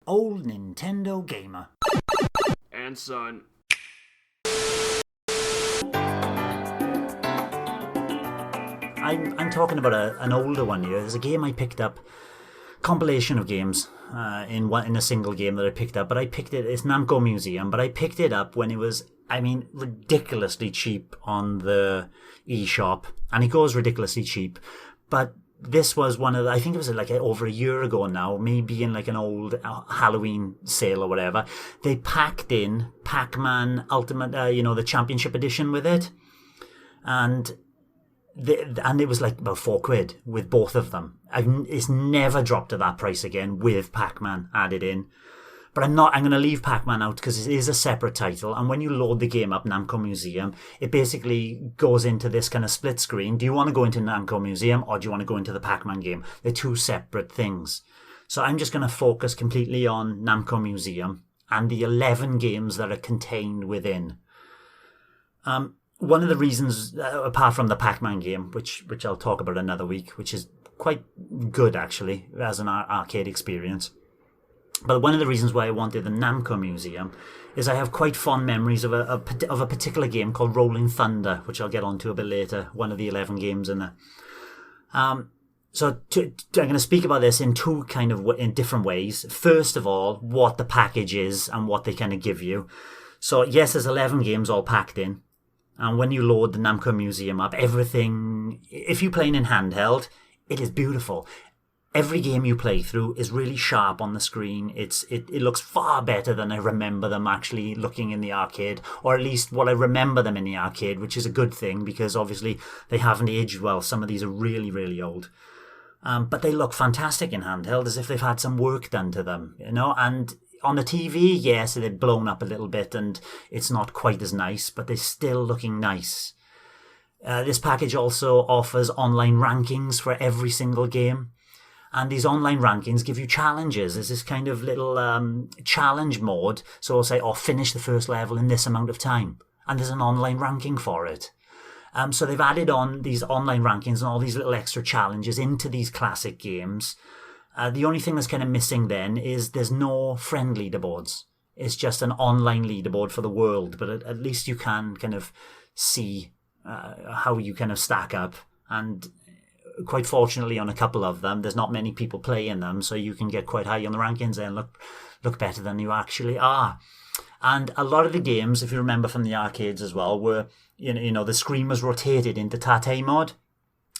Old Nintendo Gamer. And son. I'm talking about an older one here. There's a game I picked up, compilation of games in a single game that I picked up. But I picked it. It's Namco Museum, but I picked it up when it was, ridiculously cheap on the eShop, and it goes ridiculously cheap. But this was one of the, I think it was like over a year ago now, maybe in like an old Halloween sale or whatever. They packed in Pac-Man Ultimate, the Championship Edition with it, and it was like about £4 with both of them. It's never dropped to that price again with Pac-Man added in. But I'm going to leave Pac-Man out because it is a separate title. And when you load the game up, Namco Museum, it basically goes into this kind of split screen. Do you want to go into Namco Museum or do you want to go into the Pac-Man game? They're two separate things. So I'm just going to focus completely on Namco Museum and the 11 games that are contained within. One of the reasons, apart from the Pac-Man game, which I'll talk about another week, which is quite good actually as an arcade experience, but one of the reasons why I wanted the Namco Museum is I have quite fond memories of a particular game called Rolling Thunder, which I'll get onto a bit later, one of the 11 games in there. So I'm going to speak about this in in different ways. First of all, what the package is and what they kind of give you. So yes, there's 11 games all packed in. And when you load the Namco Museum up, everything, if you're playing in handheld, it is beautiful. Every game you play through is really sharp on the screen. It looks far better than I remember them actually looking in the arcade, or at least what I remember them in the arcade, which is a good thing because obviously they haven't aged well. Some of these are really, really old. But they look fantastic in handheld, as if they've had some work done to them, and on the TV, yes, they've blown up a little bit and it's not quite as nice, but they're still looking nice. This package also offers online rankings for every single game. And these online rankings give you challenges. There's this kind of little challenge mode. So it'll say, finish the first level in this amount of time. And there's an online ranking for it. So they've added on these online rankings and all these little extra challenges into these classic games. The only thing that's kind of missing then is there's no friend leaderboards. It's just an online leaderboard for the world. But at least you can kind of see how you kind of stack up. And quite fortunately on a couple of them, there's not many people playing them, so you can get quite high on the rankings and look better than you actually are. And a lot of the games, if you remember from the arcades as well, were, the screen was rotated into Tate mode.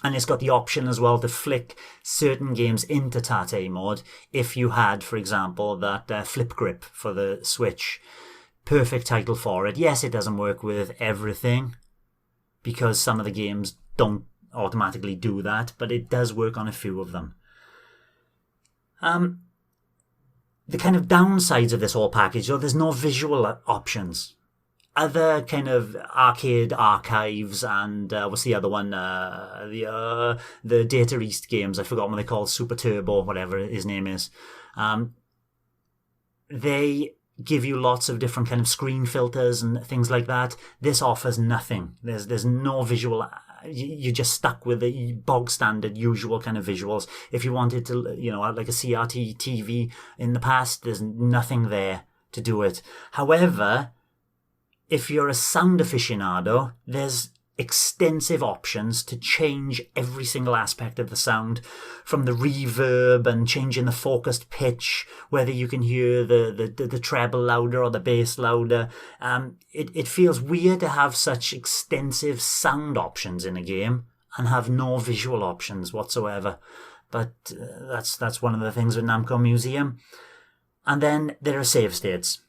And it's got the option as well to flick certain games into Tate mode if you had, for example, that flip grip for the Switch. Perfect title for it. Yes, it doesn't work with everything because some of the games don't automatically do that, but it does work on a few of them. The kind of downsides of this whole package, though, there's no visual options. Other kind of arcade archives and what's the other one? The Data East games. I forgot what they call, Super Turbo, whatever his name is. They give you lots of different kind of screen filters and things like that. This offers nothing. There's no visual. You're just stuck with the bog standard usual kind of visuals. If you wanted to, like a CRT TV in the past, there's nothing there to do it. However, if you're a sound aficionado, there's extensive options to change every single aspect of the sound, from the reverb and changing the focused pitch, whether you can hear the treble louder or the bass louder. It feels weird to have such extensive sound options in a game and have no visual options whatsoever. But that's one of the things with Namco Museum. And then there are save states,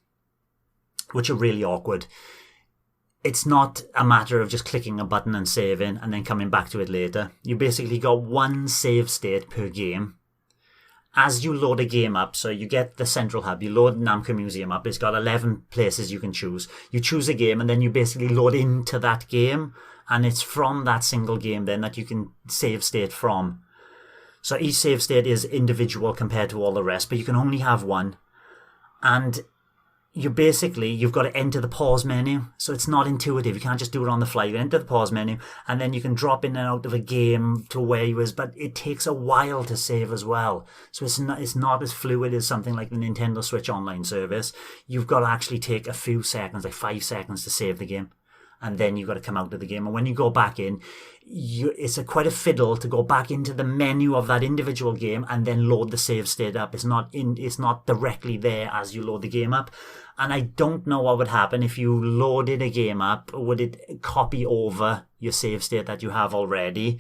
which are really awkward. It's not a matter of just clicking a button and saving and then coming back to it later. You basically got one save state per game. As you load a game up, so you get the central hub, you load Namco Museum up, it's got 11 places you can choose. You choose a game and then you basically load into that game, and it's from that single game then that you can save state from. So each save state is individual compared to all the rest, but you can only have one. And you've got to enter the pause menu. So it's not intuitive. You can't just do it on the fly. You enter the pause menu and then you can drop in and out of a game to where you is, but it takes a while to save as well. So it's not as fluid as something like the Nintendo Switch online service. You've got to actually take a few seconds, like 5 seconds to save the game. And then you've got to come out of the game. And when you go back in, it's quite a fiddle to go back into the menu of that individual game and then load the save state up. It's not directly there as you load the game up. And I don't know what would happen if you loaded a game up. Would it copy over your save state that you have already?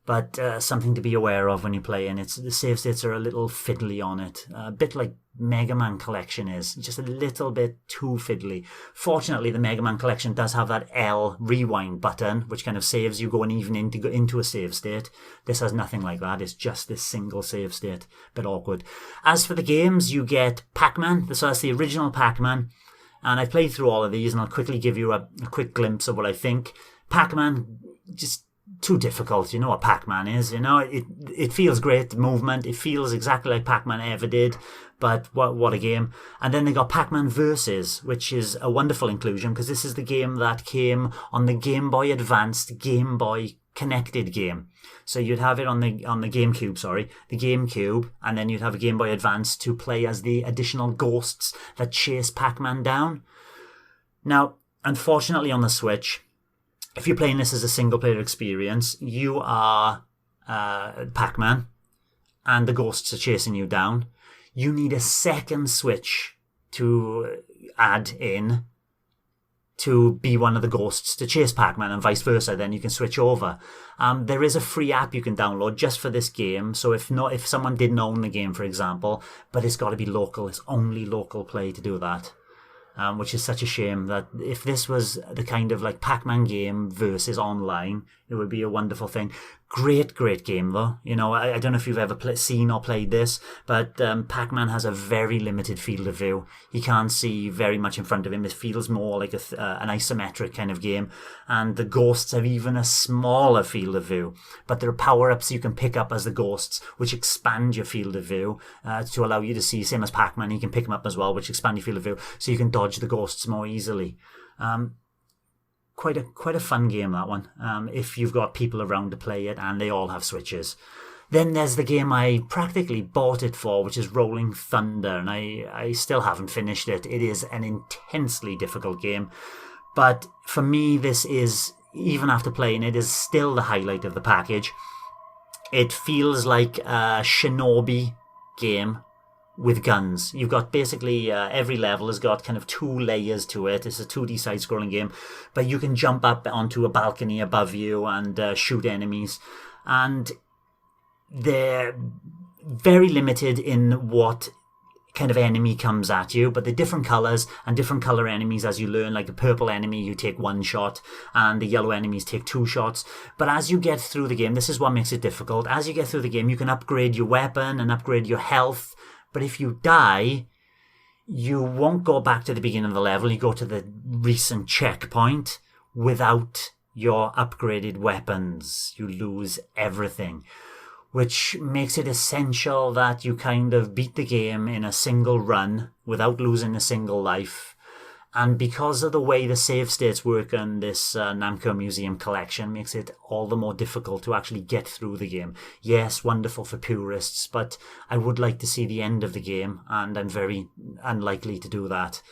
But something to be aware of when you play, and the save states are a little fiddly on it, a bit like Mega Man Collection is, just a little bit too fiddly. Fortunately, the Mega Man Collection does have that L rewind button, which kind of saves you going even into a save state. This has nothing like that. It's just this single save state. Bit awkward. As for the games, you get Pac-Man. So that's the original Pac-Man, and I played through all of these, and I'll quickly give you a quick glimpse of what I think. Pac-Man, just too difficult. You know what Pac-Man is. You know, it feels great, movement. It feels exactly like Pac-Man ever did. But what a game. And then they got Pac-Man Versus, which is a wonderful inclusion because this is the game that came on the Game Boy Advanced Game Boy connected game. So you'd have it on the GameCube, the GameCube, and then you'd have a Game Boy Advance to play as the additional ghosts that chase Pac-Man down. Now, unfortunately on the Switch, if you're playing this as a single-player experience, you are Pac-Man, and the ghosts are chasing you down. You need a second Switch to add in to be one of the ghosts to chase Pac-Man, and vice versa. Then you can switch over. There is a free app you can download just for this game. So if someone didn't own the game, for example, but it's got to be local. It's only local play to do that. Which is such a shame. That if this was the kind of like Pac-Man game versus online, it would be a wonderful thing. Great game though. You know, I don't know if you've ever seen or played this, but Pac-Man has a very limited field of view. He can't see very much in front of him. It feels more like an isometric kind of game, and the ghosts have even a smaller field of view. But there are power-ups you can pick up as the ghosts, which expand your field of view to allow you to see. Same as Pac-Man, you can pick them up as well, which expand your field of view, so you can dodge the ghosts more easily. Quite a fun game, that one, if you've got people around to play it and they all have Switches. Then there's the game I practically bought it for, which is Rolling Thunder, and I still haven't finished it. It is an intensely difficult game, but for me this is, even after playing it, is still the highlight of the package. It feels like a shinobi game with guns. You've got basically every level has got kind of 2 layers to it. It's a 2D side-scrolling game, but you can jump up onto a balcony above you and shoot enemies, and they're very limited in what kind of enemy comes at you, but the different colors and different color enemies as you learn. Like the purple enemy, you take 1 shot, and the yellow enemies take 2 shots. But as you get through the game, this is what makes it difficult. As you get through the game, you can upgrade your weapon and upgrade your health. But if you die, you won't go back to the beginning of the level. You go to the recent checkpoint without your upgraded weapons. You lose everything, which makes it essential that you kind of beat the game in a single run without losing a single life. And because of the way the save states work on this Namco Museum collection, makes it all the more difficult to actually get through the game. Yes, wonderful for purists, but I would like to see the end of the game, and I'm very unlikely to do that.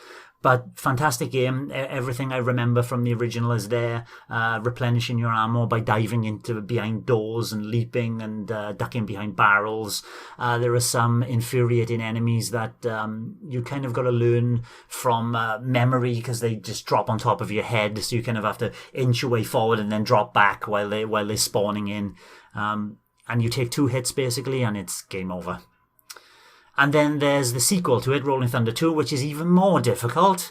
But fantastic game. Everything I remember from the original is there. Replenishing your ammo by diving into behind doors and leaping and ducking behind barrels. There are some infuriating enemies that you kind of got to learn from memory, because they just drop on top of your head. So you kind of have to inch your way forward and then drop back while they're spawning in. And you take 2 hits basically, and it's game over. And then there's the sequel to it, Rolling Thunder 2, which is even more difficult,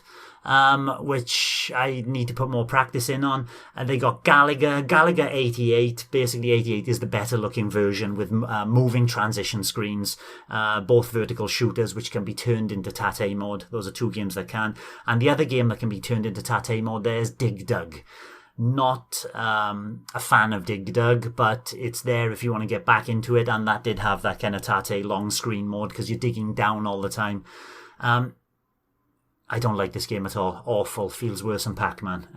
which I need to put more practice in on. And they got Galaga 88. Basically, 88 is the better looking version with moving transition screens, both vertical shooters, which can be turned into Tate mode. Those are 2 games that can. And the other game that can be turned into Tate mode there is Dig Dug. Not a fan of Dig Dug, but it's there if you want to get back into it, and that did have that kind of Tate long screen mode because you're digging down all the time. I don't like this game at all. Awful. Feels worse than Pac-Man.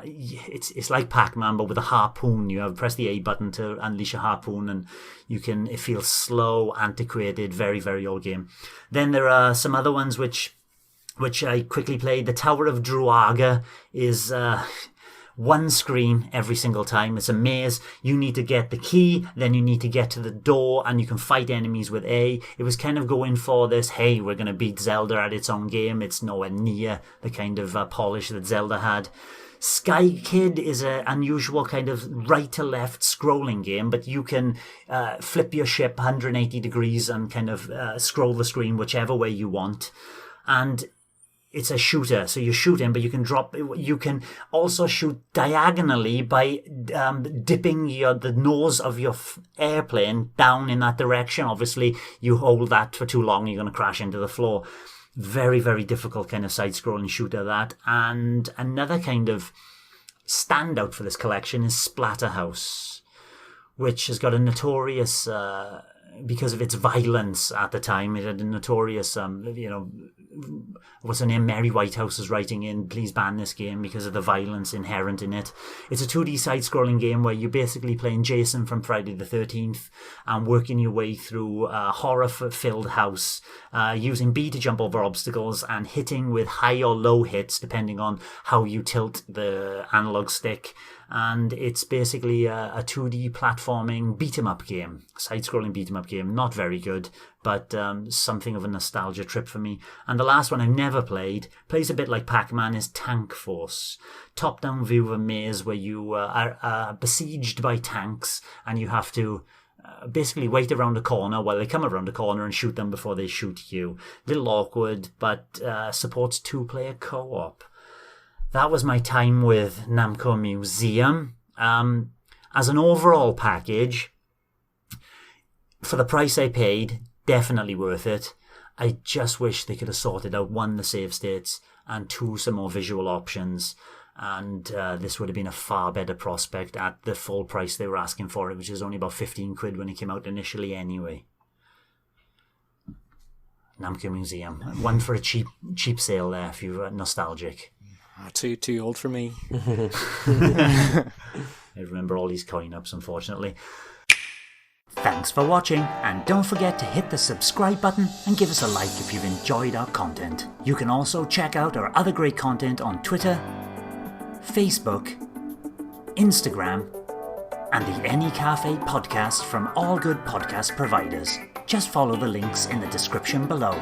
It's like Pac-Man, but with a harpoon. You have press the A button to unleash a harpoon, and it feels slow, antiquated, very, very old game. Then there are some other ones which I quickly played. The Tower of Druaga is one screen every single time. It's a maze. You need to get the key, then you need to get to the door, and you can fight enemies with A. It was kind of going for this, hey, we're going to beat Zelda at its own game. It's nowhere near the kind of polish that Zelda had. Sky Kid is an unusual kind of right to left scrolling game, but you can flip your ship 180 degrees and kind of scroll the screen whichever way you want. And it's a shooter, so you're shooting, but you can also shoot diagonally by dipping the nose of your airplane down in that direction. Obviously, you hold that for too long, you're going to crash into the floor. Very, very difficult kind of side-scrolling shooter, that. And another kind of standout for this collection is Splatterhouse, which has got a notorious, because of its violence at the time, it had a notorious, what's her name? Mary Whitehouse is writing in, please ban this game because of the violence inherent in it. It's a 2D side-scrolling game where you're basically playing Jason from Friday the 13th and working your way through a horror-filled house, using B to jump over obstacles and hitting with high or low hits depending on how you tilt the analog stick. And it's basically a 2D platforming beat-em-up game, side-scrolling beat-em-up game. Not very good, but something of a nostalgia trip for me. And the last one I've never played, plays a bit like Pac-Man, is Tank Force. Top-down view of a maze where you are besieged by tanks, and you have to basically wait around a corner while they come around a corner and shoot them before they shoot you. Little awkward, but supports 2-player co-op. That was my time with Namco Museum. As an overall package, for the price I paid, definitely worth it. I just wish they could have sorted out, 1, the save states, and 2, some more visual options. And this would have been a far better prospect at the full price they were asking for it, which is only about 15 quid when it came out initially anyway. Namco Museum. One for a cheap sale there if you're nostalgic. Too old for me. I remember all these coin-ups, unfortunately. Thanks for watching, and don't forget to hit the subscribe button and give us a like if you've enjoyed our content. You can also check out our other great content on Twitter, Facebook, Instagram, and the N-E Café podcast from all good podcast providers. Just follow the links in the description below.